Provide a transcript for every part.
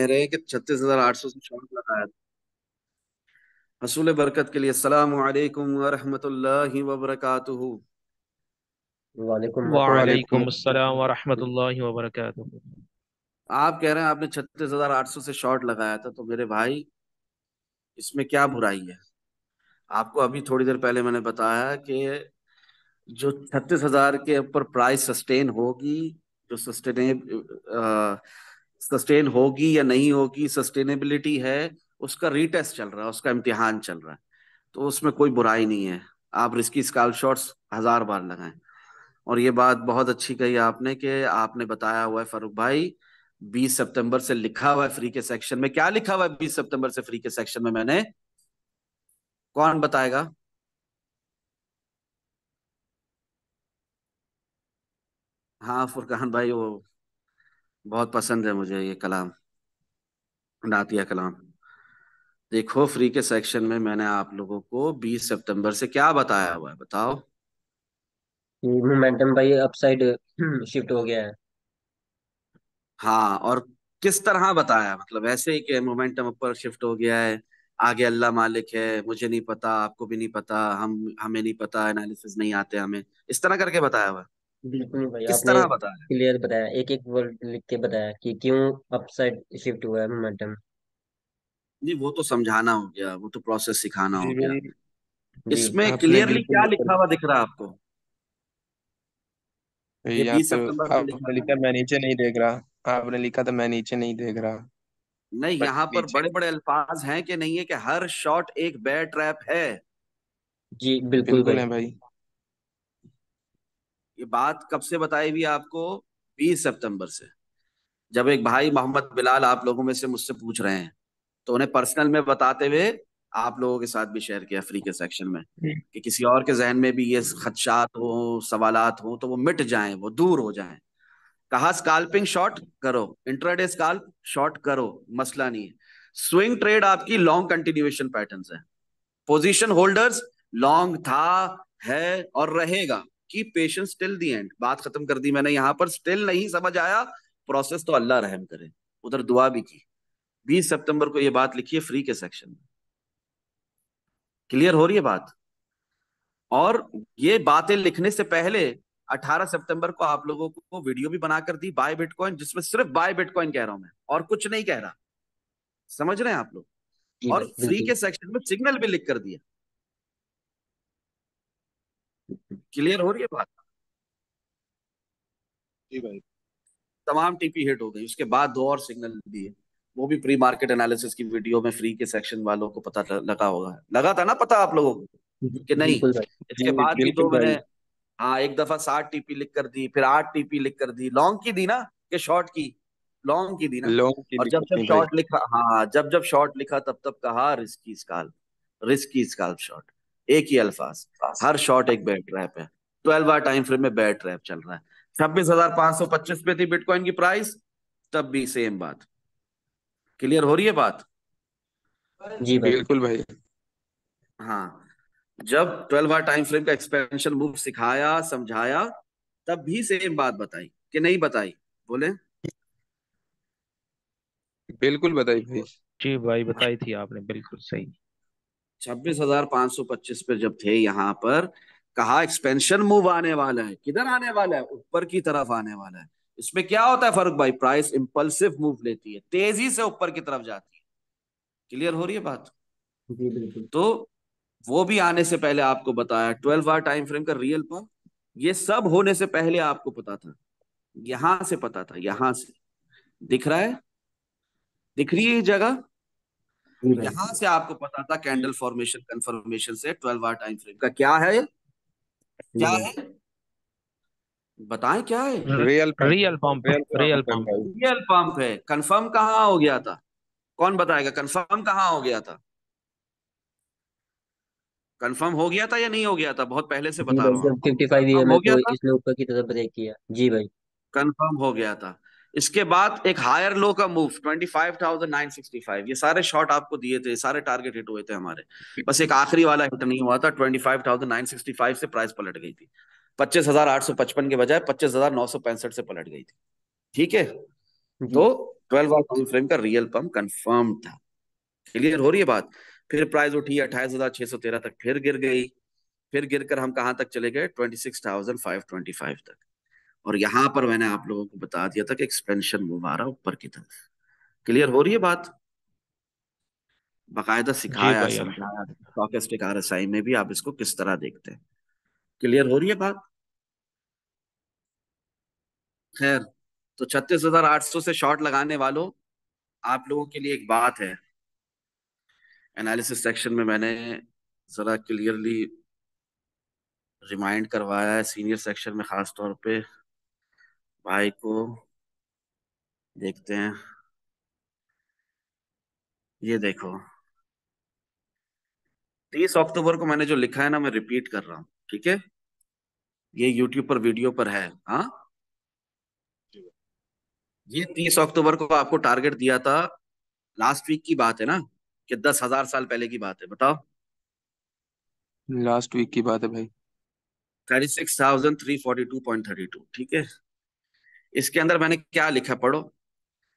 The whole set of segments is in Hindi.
कह रहे हैं कि 36,800 से शॉर्ट लगाया था। हसूल बरकत के लिए अस्सलाम वालेकुम व रहमतुल्लाहि व बरकातुहू। वालेकुम अस्सलाम। वालेकुम अस्सलाम व रहमतुल्लाहि व बरकातुहू। आप कह रहे हैं आपने 36,800 से शॉर्ट लगाया था, तो मेरे भाई इसमें क्या बुराई है? आपको अभी थोड़ी देर पहले मैंने बताया कि जो 36,000 के ऊपर प्राइस सस्टेन होगी, जो सस्टेन होगी या नहीं होगी, सस्टेनेबिलिटी है, उसका रीटेस्ट चल रहा है, उसका इम्तिहान चल रहा है। तो उसमें कोई बुराई नहीं है। आप रिस्की स्कैल्प शॉट्स 1,000 बार लगाएं। और ये बात बहुत अच्छी कही आपने कि आपने बताया हुआ है फारूक भाई, 20 सितंबर से लिखा हुआ है फ्री के सेक्शन में। क्या लिखा हुआ है 20 सितंबर से फ्री के सेक्शन में? मैंने, कौन बताएगा? हाँ फुरकान भाई, वो बहुत पसंद है मुझे ये कलाम, नातिया कलाम। देखो फ्री के सेक्शन में मैंने आप लोगों को 20 सितंबर से क्या बताया हुआ है, बताओ। ये मोमेंटम भाई अपसाइड शिफ्ट हो गया है। हाँ, और किस तरह बताया? मतलब ऐसे ही कि मोमेंटम ऊपर शिफ्ट हो गया है, आगे अल्लाह मालिक है, मुझे नहीं पता, आपको भी नहीं पता, हमें नहीं पता, एनालिसिस नहीं आते हमें, इस तरह करके बताया हुआ है? बिल्कुल नहीं भाई, किस आपने तरह बताया है? क्लियर बताया, एक एक वर्ड लिख के बताया कि क्यों अपसाइड शिफ्ट हुआ है मोमेंटम। नहीं, वो तो समझाना हो गया, वो तो प्रोसेस सिखाना हो जी गया। भाई, जी। इसमें आपने क्लियरली बिल्कुल क्या लिखा हुआ दिख रहा है आपको? ये यहाँ बीस तो सितंबर को लिखा आपने था। लिखा मैं नीचे नहीं देख रहा। आपने लिखा था मैं नीचे नहीं देख रहा। नहीं, मैं यहाँ पर नीचे। बड़े बड़े अल्फाज हैं कि नहीं है कि हर शॉट एक बेयर ट्रैप है। जी बिल्कुल बिल्कुल भाई। है भाई। ये बात कब से बताई हुई आपको? 20 सितंबर से। जब एक भाई मोहम्मद बिलाल आप लोगों में से मुझसे पूछ रहे हैं, तो उन्हें पर्सनल में बताते हुए आप लोगों के साथ भी शेयर किया फ्री के सेक्शन में, कि किसी और के जहन में भी ये खदशात हो, सवालात हो, तो वो मिट जाएं, वो दूर हो जाएं। कहा स्काल्पिंग शॉट करो, इंट्राडे स्काल्प शॉट करो, मसला नहीं है। स्विंग ट्रेड आपकी लॉन्ग कंटिन्यूएशन पैटर्न्स है। पोजीशन होल्डर्स लॉन्ग था, है और रहेगा। की पेशेंस टिल दी एंड। बात खत्म कर दी मैंने यहां पर। स्टिल नहीं समझ आया प्रोसेस, तो अल्लाह रहम करे। उधर दुआ भी की। 20 सितंबर को ये बात लिखी है फ्री के सेक्शन में। क्लियर हो रही है बात? और ये बातें लिखने से पहले 18 सितंबर को आप लोगों को वीडियो भी बनाकर दी बाय बिटकॉइन, जिसमें सिर्फ बाय बिटकॉइन कह रहा हूं मैं, और कुछ नहीं कह रहा। समझ रहे हैं आप लोग? जी और भाई फ्री बिल्कुल। के सेक्शन में सिग्नल भी लिख कर दिया। क्लियर हो रही है बात? जी भाई। तमाम टीपी हिट हो गई, उसके बाद दो और सिग्नल दिए। वो भी प्री मार्केट एनालिसिस की वीडियो में फ्री के सेक्शन वालों को पता लगा होगा, लगा था ना पता आप लोगों को कि नहीं? बिल्कुल भाई। इसके जी बाद भी बिल्कुल तो मैंने, भाई। हाँ, एक दफा 60 टीपी लिख कर दी, फिर 8 टीपी लिख कर दी, लॉन्ग की दी ना, कि शॉर्ट की? लॉन्ग की दी ना। लॉन्ग की और जब दिक्कत जब नहीं भाई। शॉर्ट लिखा, हाँ, जब जब शॉर्ट लिखा तब तब कहा risky scalp, risky scalp short. एक ही अल्फाज। हर शॉट एक बेयर ट्रैप है। 12 आवर टाइम फ्रेम में बेयर ट्रैप चल रहा है। 26,525 पे थी बिटकॉइन की प्राइस, तब भी सेम बात। क्लियर हो रही है बात? जी भाई। बिल्कुल भाई। हाँ। जब 12 आवर टाइम फ्रेम का एक्सपेंशन मूव सिखाया, समझाया, तब भी सेम बात बताई कि नहीं बताई? बोले। बिल्कुल बताइए भाई। जी भाई, बताई थी आपने, बिल्कुल सही। 26,525 पे जब थे यहां पर, कहा एक्सपेंशन मूव आने वाला है। किधर आने वाला है? ऊपर की तरफ आने वाला है। इसमें क्या होता है फर्क भाई? प्राइस इंपल्सिव मूव लेती है, तेजी से ऊपर की तरफ जाती है। क्लियर हो रही है बात? जी बिल्कुल। तो वो भी आने से पहले आपको बताया, 12 आवर टाइम फ्रेम का रियल पंप, ये सब होने से पहले आपको पता था। यहां से पता था, यहां से दिख रहा है, दिख रही है ये जगह। जी भाई। यहां से आपको पता था कैंडल फॉर्मेशन कंफर्मेशन से 12 आवर टाइम फ्रेम का क्या है, जी क्या भाई। है, बताएं क्या है? Real pump. Real pump, real real pump है पंप। भाई। रियल पंप है। कंफर्म कहाँ हो गया था? कौन बताएगा कंफर्म कहाँ हो गया था? कंफर्म हो गया था या नहीं हो गया था? बहुत पहले से जी बता भाई, रहा हूं जब आपको, 55 ईयर कंफर्म में हो गया तो था। इसने ऊपर की तरफ ब्रेक किया। जी भाई। कंफर्म हो गया था। इसके बाद एक हायर लो का मूव 25,965, ये सारे शॉट आपको दिए थे, सारे टारगेट हिट हुए थे हमारे। बस एक आखिरी वाला हिट नहीं हुआ था, 25,965 से प्राइस पलट गई थी। 25,855 के बजाय 25,965 से पलट गई थी। ठीक है। जी। तो 12 आवर टाइम फ्रेम का रियल पंप कंफर्म था। क्लियर हो रही है बात। फिर प्राइस उठी 28,613 तक, फिर गिर गई। फिर गिरकर हम कहाँ तक चले गए? 26,525 तक। और यहां पर मैंने आप लोगों को बता दिया था कि एक्सपेंशन मूव आ रहा है ऊपर की तरफ। क्लियर हो रही है बात। बाकायदा जी सिखाया भाई समझाया अल्हम्दुलिल्लाह। स्टॉकेस्टिक आरएसआई में भी आप इसको किस तरह देखते हैं। क्लियर हो रही है बात। खैर, तो 36,800 से शॉर्ट लगाने वालों, आप लोगों के लिए एक बात है। एनालिसिस सेक्शन में मैंने जरा क्लियरली रिमाइंड करवाया है, सीनियर सेक्शन में खास तौर पे भाई को। देखते हैं, ये देखो 30 अक्टूबर को मैंने जो लिखा है ना, मैं रिपीट कर रहा हूँ, ठीक है? ये यूट्यूब पर वीडियो पर है। हाँ, ये 30 अक्टूबर को आपको टारगेट दिया था। लास्ट वीक की बात है ना, कि 10,000 साल पहले की बात है, बताओ। लास्ट वीक की बात है भाई। 36,342.32, ठीक है? इसके अंदर मैंने क्या लिखा, पढ़ो।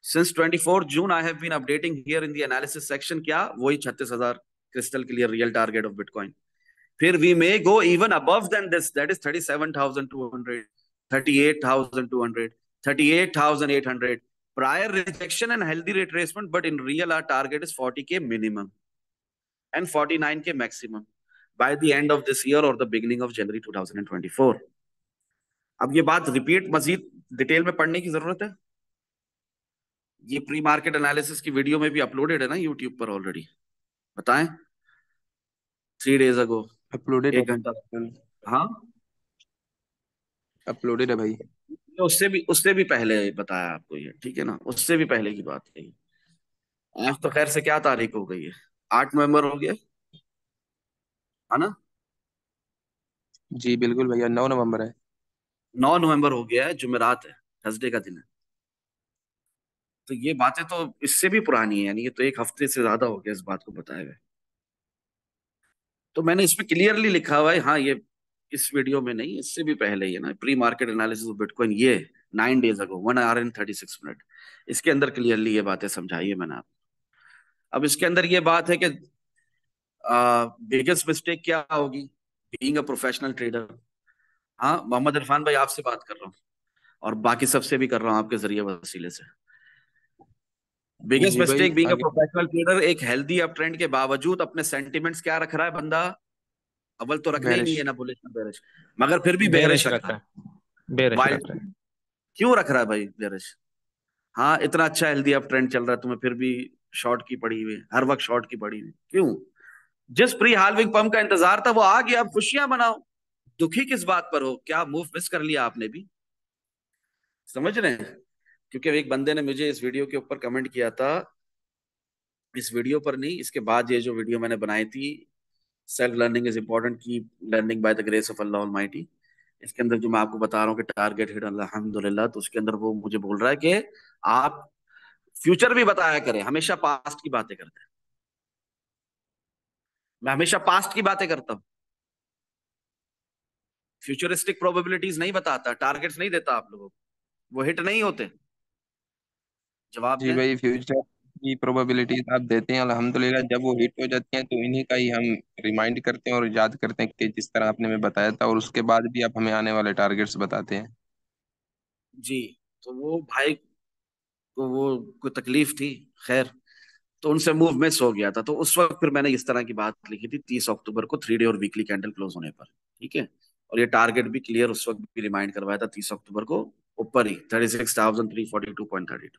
Since 24 June I have been updating here in the analysis section, क्या वही 36,000 crystal clear real target of Bitcoin. फिर we may go even above then this, that is 37,200, 38,200, 38,800 prior rejection and healthy retracement, but in real our target is 40K minimum and 49K maximum by the end of this year or the beginning of January 2024. अब ये बात रिपीट मजीद डिटेल में पढ़ने की जरूरत है। ये प्री मार्केट एनालिसिस की वीडियो में भी अपलोडेड है ना यूट्यूब पर ऑलरेडी, बताएं। 3 days ago, अपलोडेड है। 1 घंटा। हाँ, अपलोडेड है भाई। तो उससे भी पहले बताया आपको ये, ठीक है ना? उससे भी पहले की बात है ये। आज तो खैर से क्या तारीख हो गई है? 8 नवंबर हो गया, है ना? जी बिल्कुल भैया, 9 नवंबर है। 9 नवंबर हो गया है, जुमेरात है, थर्सडे का दिन है। तो ये बातें तो इससे भी पुरानी है, यानी ये तो 1 हफ्ते से ज्यादा हो गया इस बात को बताए हुए। तो मैंने इसमें क्लियरली लिखा हुआ है, हाँ ये इस वीडियो में नहीं, इससे भी पहले ही है ना, pre market analysis of bitcoin, ये 9 days ago, 1 hour and 36 minutes। इसके अंदर क्लियरली ये बातें समझाई है मैंने आपको। अब इसके अंदर ये बात है कि बिगेस्ट मिस्टेक क्या होगी बीइंग अ प्रोफेशनल ट्रेडर। हाँ, मोहम्मद इरफान भाई आपसे बात कर रहा हूँ, और बाकी सबसे भी कर रहा हूँ आपके जरिए वसीले से। बिगेस्ट जी भाई मिस्टेक बीइंग अ आगे। प्रोफेशनल ट्रेडर, एक हेल्दी अप ट्रेंड के बावजूद अपने सेंटिमेंट्स क्या रख रहा है बंदा? अव्वल तो रखने ही नहीं बेरिश। है ना बुलिश ना बेरिश, मगर फिर भी बेरिश बेरिश रख रख रहा है। रहा है, बेरिश वाइल्ड, रख रहा है। क्यों रख रहा है भाई बेरिश? हाँ, इतना अच्छा हेल्दी अप ट्रेंड चल रहा है, तुम्हें फिर भी शॉर्ट की पड़ी हुई है, हर वक्त शॉर्ट की पड़ी हुई, क्यों? जिस प्री हाल्विंग पंप का इंतजार था वो आ गया, अब खुशियां मनाओ। दुखी किस बात पर हो? क्या मूव मिस कर लिया आपने भी? समझ रहे हैं? क्योंकि एक बंदे ने मुझे इस वीडियो के ऊपर कमेंट किया था, इस वीडियो पर नहीं, इसके बाद ये जो वीडियो मैंने बनाई थी, सेल्फ लर्निंग इज इंपॉर्टेंट की learning by the grace of Allah almighty, इसके अंदर जो मैं आपको बता रहा हूँ कि टारगेट हिट अल्हम्दुलिल्लाह, तो उसके अंदर वो मुझे बोल रहा है कि आप फ्यूचर भी बताया करें, हमेशा पास्ट की बातें करते हैं। मैं हमेशा पास्ट की बातें करता हूँ, फ्यूचरिस्टिक प्रोबेबिलिटीज नहीं बताता, टारगेट्स नहीं देता आप लोगों को, वो हिट नहीं होते। जवाब जी दें। भाई, फ्यूचर की प्रोबेबिलिटीज आप देते हैं अल्हम्दुलिल्लाह, जब वो हिट हो जाती हैं तो इन्हीं का ही हम रिमाइंड करते हैं और याद करते हैं कि जिस तरह आपने हमें बताया था, और उसके बाद भी आप हमें आने वाले टारगेट्स बताते हैं। जी, तो वो भाई को वो कोई तकलीफ थी, खैर, तो उनसे मूव मिस हो गया था, तो उस वक्त फिर मैंने इस तरह की बात लिखी थी 30 अक्टूबर को, 3 डे और वीकली कैंडल क्लोज होने पर, ठीक है? और ये टारगेट भी क्लियर उस वक्त भी रिमाइंड करवाया था 30 अक्टूबर को, ऊपर ही 36,342.32।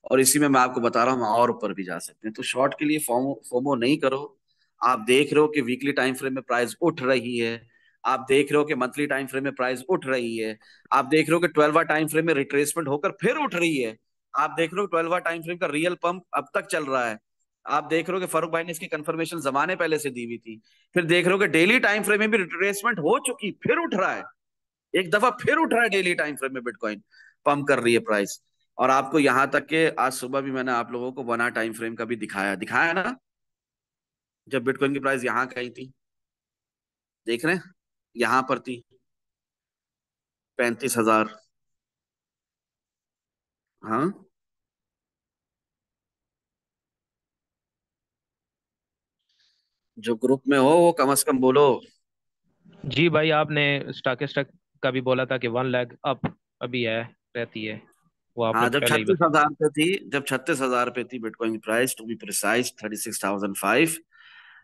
और इसी में मैं आपको बता रहा हूँ हम और ऊपर भी जा सकते हैं। तो शॉर्ट के लिए फोमो फोमो नहीं करो। आप देख रहे हो कि वीकली टाइम फ्रेम में प्राइस उठ रही है, आप देख रहे हो कि मंथली टाइम फ्रेम में प्राइस उठ रही है, आप देख रहे हो कि 12 टाइम फ्रेम में रिट्रेसमेंट होकर फिर उठ रही है, आप देख रहे हो 12 टाइम फ्रेम का रियल पंप अब तक चल रहा है, आप देख रहे हो कि फारूक भाई ने इसकी कंफर्मेशन जमाने पहले से दी हुई थी, फिर देख रहे हो कि डेली टाइम फ्रेम में भी रिट्रेसमेंट हो चुकी फिर उठ रहा है, एक दफा फिर उठ रहा है डेली टाइम फ्रेम में बिटकॉइन, पंप कर रही है प्राइस। और आपको यहां तक के आज सुबह भी मैंने आप लोगों को 1 आवर टाइम फ्रेम का भी दिखाया दिखाया ना, जब बिटकॉइन की प्राइस यहां कहीं थी, देख रहे हैं, यहां पर थी 35,000। हाँ, जो ग्रुप में हो वो कम से कम बोलो। जी भाई, आपने स्टॉकिस्ट का भी बोला था कि 1 लाख अप अभी है, रहती है। वो आपने हाँ, जब पहले ही छत्तीस बता हजार दिया। पे थी, जब 36,000 पे थी बिटकॉइन की प्राइस, टू बी प्रिसाइज 36,005,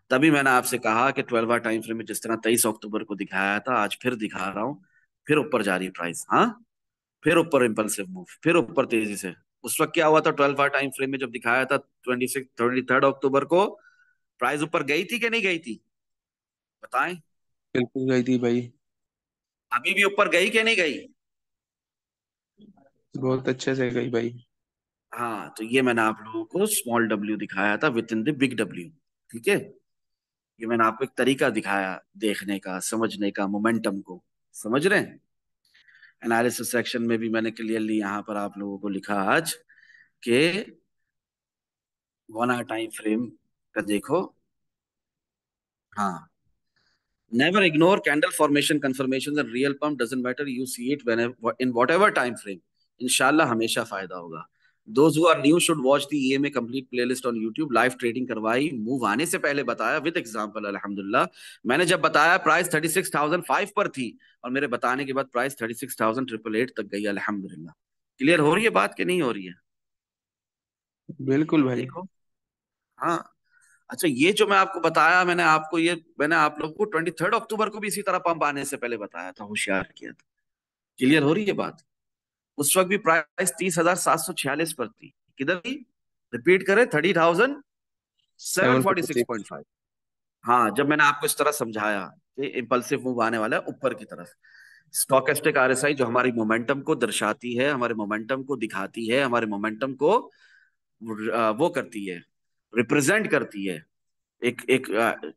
तभी मैंने आपसे कहा कि 12 टाइम फ्रेम में जिस तरह 23 अक्टूबर को दिखाया था, आज फिर दिखा रहा हूँ। फिर ऊपर जा रही है प्राइस, हाँ। फिर ऊपर इम्पल्सिव मूव, फिर ऊपर तेजी से। उस वक्त क्या हुआ था 12 टाइम फ्रेम में जब दिखाया था 23 अक्टूबर को, प्राइस ऊपर गई थी कि नहीं गई थी? बताएं। बिल्कुल गई थी भाई। अभी भी ऊपर गई कि नहीं गई? बहुत अच्छे से गई भाई। हाँ, तो ये मैंने आप लोगों को स्मॉल डब्ल्यू दिखाया था with in the big W. ठीक है। ये मैंने आपको एक तरीका दिखाया देखने का, समझने का, मोमेंटम को। समझ रहे हैं? एनालिसिस सेक्शन में भी मैंने क्लियरली यहाँ पर आप लोगों को लिखा आज कि 1 आवर टाइम फ्रेम का देखो। हाँ, never ignore candle formation confirmations and real pump doesn't matter, you see it whenever in whatever time frame। इंशाल्लाह हमेशा फायदा होगा। Those who are new should watch the EMA complete playlist on YouTube। Live trading करवाई, मूव आने से पहले बताया विद एग्जांपल। अल्हम्दुलिल्लाह, मैंने जब बताया प्राइस 36,005 पर थी, और मेरे बताने के बाद प्राइस 36,888 तक गई। अल्हम्दुलिल्लाह। क्लियर हो रही है बात कि नहीं हो रही है? बिल्कुल भाई। देखो। हाँ। अच्छा, ये जो मैं आपको बताया, मैंने आप लोगों को 23 अक्टूबर को भी इसी तरह पंप आने से पहले बताया था, होशियार किया था। क्लियर हो रही है बात? उस वक्त भी प्राइस 30,746 पर थी। किधर थी? रिपीट करें, 746। 30,746.5। हाँ, जब मैंने आपको इस तरह समझाया कि इम्पल्सिव मूव आने वाला है ऊपर की तरफ। स्टोकेस्टिक आरएसआई जो हमारी मोमेंटम को दर्शाती है, हमारे मोमेंटम को दिखाती है, हमारे मोमेंटम को वो करती है, रिप्रेजेंट करती है, एक एक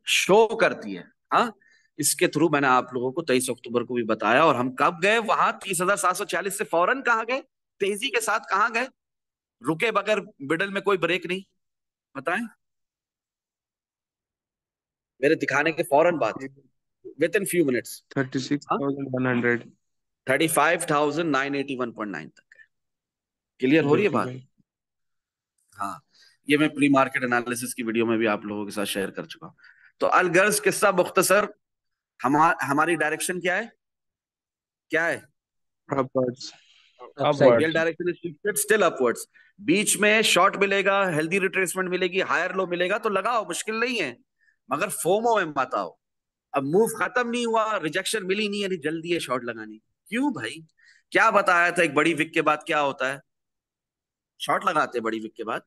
शो करती है। हाँ, इसके थ्रू मैंने आप लोगों को 23 अक्टूबर को भी बताया। और हम कब गए वहां? 30,740 से फौरन कहाँ गए? तेजी के साथ कहाँ गए? रुके बगैर, मिडल में कोई ब्रेक नहीं। बताएं। मेरे दिखाने के फौरन बाद, with in few minutes. Thirty six हाँ, थाउजेंड वन हंड्रेड 35,981.9 तक। क्लियर हो रही है बिल्कुल बात? भाई। हाँ, ये मैं प्री मार्केट एनालिसिस की वीडियो में भी आप लोगों के साथ शेयर कर चुका हूं। तो अलगर्ज किस्सा मुख्तसर, हमारी डायरेक्शन क्या है? क्या है? Upwards. Upside. Real upwards. Direction is shifted still upwards. बीच में शॉर्ट मिलेगा, हेल्दी रिट्रेसमेंट मिलेगी, हायर लो मिलेगा तो लगाओ, मुश्किल नहीं है। मगर फोमो में मत आओ। अब मूव खत्म नहीं हुआ, रिजेक्शन मिली नहीं, यानी जल्दी है शॉर्ट लगानी। क्यों भाई? क्या बताया था एक बड़ी विक के बाद क्या होता है? शॉर्ट लगाते हैं बड़ी विक के बाद।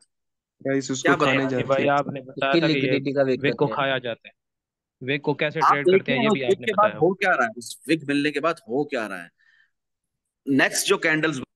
प्राइस उसको क्या नहीं खाने बताया? नहीं जाती भाई, है। आपने बताया उसकी था कि ये लिक्विडिटी का वेट वेग को करते हैं। खाया जाता है। वेग को कैसे आप ट्रेड करते हैं देखिए ये उस भी विक आपने के बाद बताया। हो क्या रहा है, उस विक मिलने के बाद हो क्या रहा है। नेक्स्ट जो कैंडल्स